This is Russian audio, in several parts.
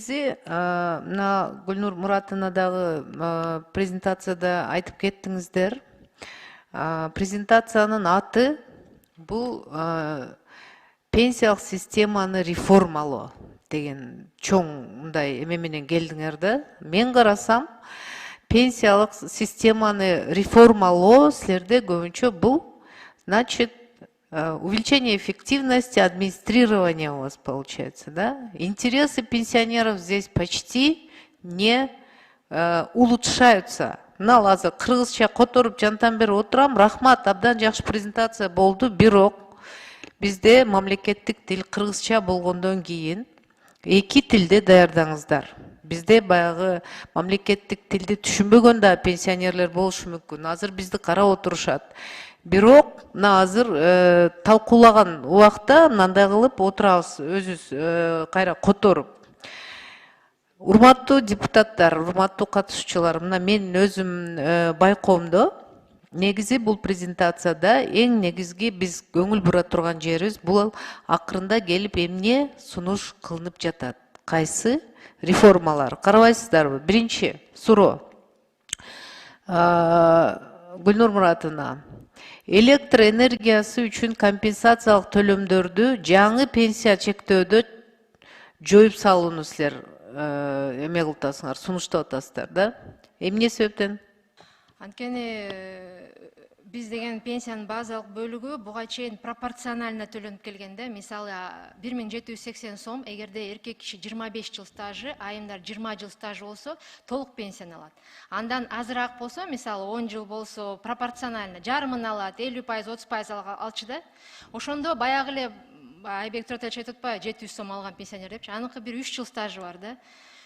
негизи мына Гүлнур Муратовна дагы презентацияда айтып кеттиңиздер. Презентациянын аты бул пенсиялык системаны реформалоо деген чоң мындай эме менен келдиңер да. Мен карасам, пенсиялык системаны реформалоо силерде көбүнчө бул, значит, увеличение эффективности администрирования у вас получается, да? Интересы пенсионеров здесь почти не улучшаются. Мына азыр кыргызча которуп жантан бери отурам. Рахмат, абдан жакшы презентация болду. Бирок бизде мамлекеттик тил кыргызча болгондон кийин эки тилде даярдаңыздар. Бизде баягы мамлекеттик тилди түшүнбөгөн да пенсионерлер болушу мүмкүн. Азыр бизди карап отурушат. Бирок мына азыр талкуулаган убакта мындай кылып отурабыз, өзүбүз кайра которуп. Урматтуу депутаттар, урматтуу катышуучулар, мына мен өзүм байкоомдо негизи бул презентацияда эң негизги биз көңүл бура турган жерибиз бул акырында келип эмне сунуш кылынып жатат. Кайсы реформалар? Карабайсыздарбы? Биринчи суроо. Гүлнур Муратовна, электроэнергиясы үчүн компенсациялык төлөмдөрдү жаңы пенсия чектөөдө жоюп салууну силер эме кылып атасыңар, сунуштап атасыздар да? Эмне себептен? Анткени биз деген пенсиянын базалык бөлүгү буга чейин пропорционально төлөнүп келген да. Мисалы 1780 сом, эгерде эркек киши 25 жыл стажы, айымдар 20 жыл стажы болсо, толук пенсияны алат. Андан азыраак болсо, мисалы 10 жыл болсо, пропорционально жарымын алат, 50%, 30% алчы да. Ошондо баягы эле Айбек Туратович айтып атпайбы, 700 сом алган пенсионер депчи. Аныкы бир 3 жыл стажы бар да.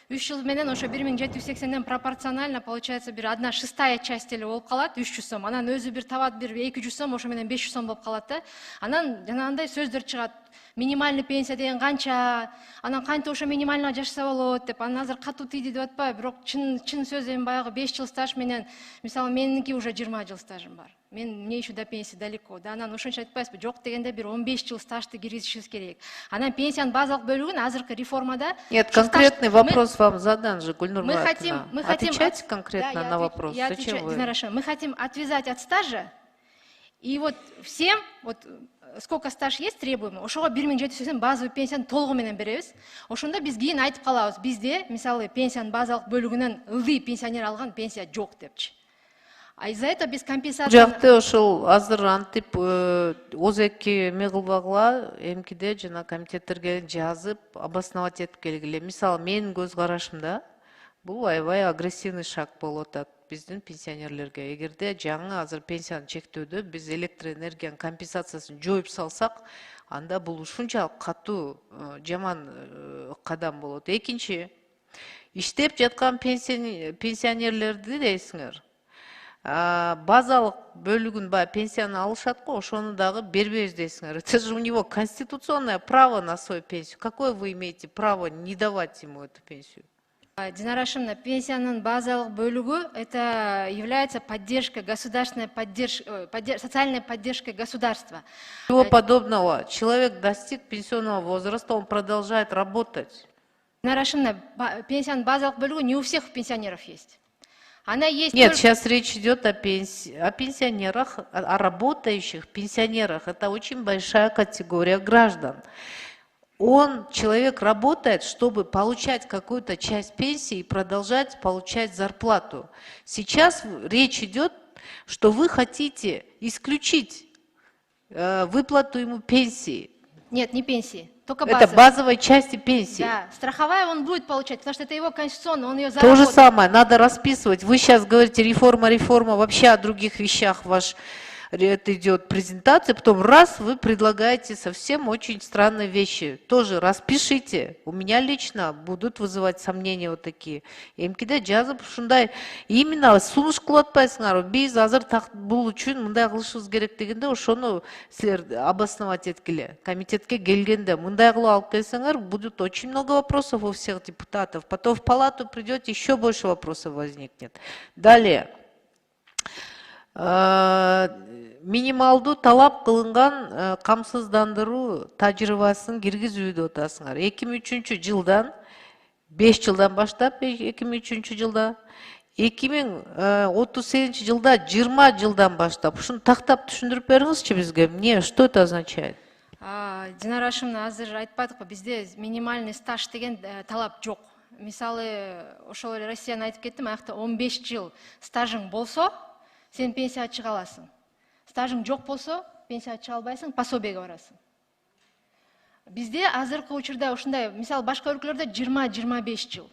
3 жыл менен ошо 1780ден пропорционально получается бир 1/6 часть эле болуп калат, 300 сом. Анан өзү бир табат бир 200 сом, ошо менен 500 сом болуп калат да. Анан жанагындай сөздөр чыгат. Минимальный пенсия деген канча, анан кантип ошо минимальныйга жашаса болот деп. Анан азыр катуу тийди деп атпайбы, бирок чын сөз эми баягы 5 жыл стаж менен, мисалы меники уже 20 жыл стажым бар. Мне еще до пенсии далеко. Да, анан ошончо айтпайсызбы, жок дегенде бир 15 жыл стажды киргизишибиз керек. Анан пенсиянын базалык бөлүгүн азыркы реформада... Нет, конкретный вопрос вам задан же, Гульнур Муратовна. Отвечайте конкретно на вопрос. Зачем вы? Мы хотим отвязать от стажа, и вот всем, вот сколько стаж есть требуемый, ошого 1780 базовый пенсияны толугу менен беребиз. Ошондо биз кийин айтып калабыз, бизде мисалы пенсиянын базалык бөлүгүнөн ылдый пенсионер алган пенсия жок депчи. А из-за этого без компенсации... Жакты ошол азыр антип озеки эме кылбагыла, эмкиде жана комитеттерге жазып, обосновать этип келгиле. Мисалы, менин көз карашымда бул аябай агрессивный шаг болуп атат биздин пенсионерлерге. Эгерде жаңы азыр пенсияны чектөөдө биз электроэнергиянын компенсациясын жоюп салсак, анда бул ушунчалык катуу жаман кадам болот. Экинчи, иштеп жаткан пенсионерлерди дейсиңер. Базалык бөлүгүн пенсияны алышат го, ошону дагы бербейбиз дейсиңер. Это же у него конституционное право на свою пенсию. Какое вы имеете право не давать ему эту пенсию? Динара Ашимовна, пенсиянын базалык бөлүгү это является поддержкой, государственной поддержкой, социальной поддержкой государства. Ничего подобного. Человек достиг пенсионного возраста, он продолжает работать. Динара Ашимовна, пенсиянын базалык бөлүгү не у всех пенсионеров есть. Она есть. Нет, сейчас речь идет о пенсионерах, о работающих пенсионерах. Это очень большая категория граждан. Человек работает, чтобы получать какую-то часть пенсии и продолжать получать зарплату. Сейчас речь идет, что вы хотите исключить выплату ему пенсии. Нет, не пенсии. Только базовая. Это базовой части пенсии. Да, страховая он будет получать, потому что это его конституционно, он ее заработал. То же самое, надо расписывать. Вы сейчас говорите реформа, вообще о других вещах это идет презентация, потом раз вы предлагаете совсем очень странные вещи. Тоже распишите. У меня лично будут вызывать сомнения вот такие. Эмкиде жазып ушундай именно сунуш кылып атпайсыңар. Биз азыр бул үчүн мындай кылышыбыз керек дегенде ошону силер обосновать эткиле. Комитетке келгенде мындай кылып алып келсеңер, будет очень много вопросов у всех депутатов. Потом в палату придете, еще больше вопросов возникнет. Далее. Минималдуу талап кылынган камсыздандыруу тажрыйбасын киргизүү деп атасыңар. 2003 жылдан 5 жылдан баштап 2003 жылда 2038 жылда 20 жылдан баштап ушуну тактап түшүндүрүп бериңизчи бизге, эмне, что это означает? Динара Ашымовна, азыр айтпадыкпы, бизде минимальный стаж деген талап жок. Мисалы, ошол эле Россияны айтып кеттим, аякта 15 жыл стажың болсо, сен пенсияга чыга аласың. Стажың жок болсо, пенсияга чыга албайсың, пособиеге барасың. Бизде азыркы учурда ушундай, мисалы башка өлкөлөрдө 20-25 жыл.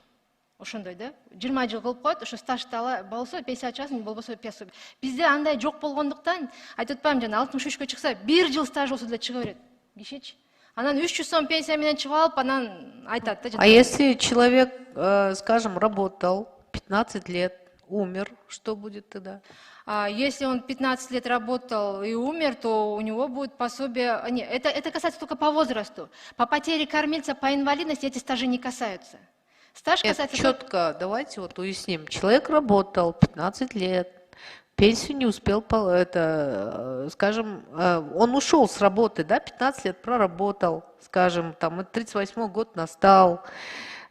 Ошондой да, 20 жыл кылып коет, ошо стажды болсо пенсияга чыгасың, болбосо пособие. Бизде андай жок болгондуктан, айтып атпаймынбы, жана 63-кө чыкса, 1 жыл стаж болсо деле чыга берет. Кишичи. Анан 300 сом пенсия менен чыгып алып, анан айтат да. А если человек, скажем, работал 15 лет, умер, что будет тогда? Если он 15 лет работал и умер, то у него будет пособие. Нет, это касается только по возрасту. По потере кормильца, по инвалидности эти стажи не касаются. Стаж касается... Четко, давайте вот уясним. Человек работал 15 лет, пенсию не успел, скажем, он ушел с работы, да, 15 лет проработал, скажем, там, 38-й год настал,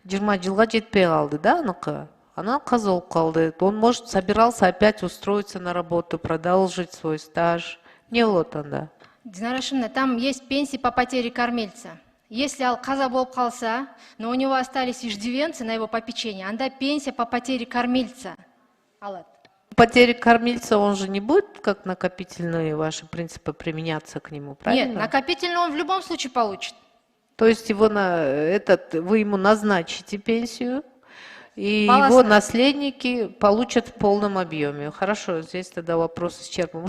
20 жылга жетпей калды, да, аныкы? Она каза болуп калды. Он, может, собирался опять устроиться на работу, продолжить свой стаж. Не болот анда. Динара Ашимовна, там есть пенсии по потере кормильца. Если ал каза болуп калса, но у него остались иждивенцы на его попечение, анда пенсия по потере кормильца алат. Потеря кормильца, он же не будет как накопительные ваши принципы применяться к нему, правильно? Нет, накопительный он в любом случае получит. То есть его вы ему назначите пенсию, и его наследники получат в полном объеме. Хорошо, здесь тогда вопрос исчерпан.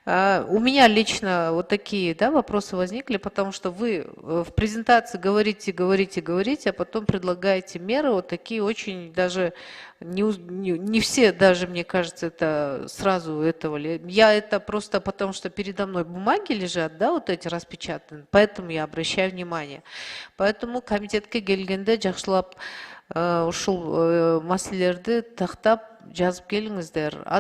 У меня лично вот такие, да, вопросы возникли, потому что вы в презентации говорите, а потом предлагаете меры вот такие очень даже, не все даже, мне кажется, это сразу этого. Я это просто потому, что передо мной бумаги лежат, да, вот эти распечатанные, поэтому я обращаю внимание. Поэтому комитетке келгенде жакшылап ушул маселелерди тактап жазып келиңиздер.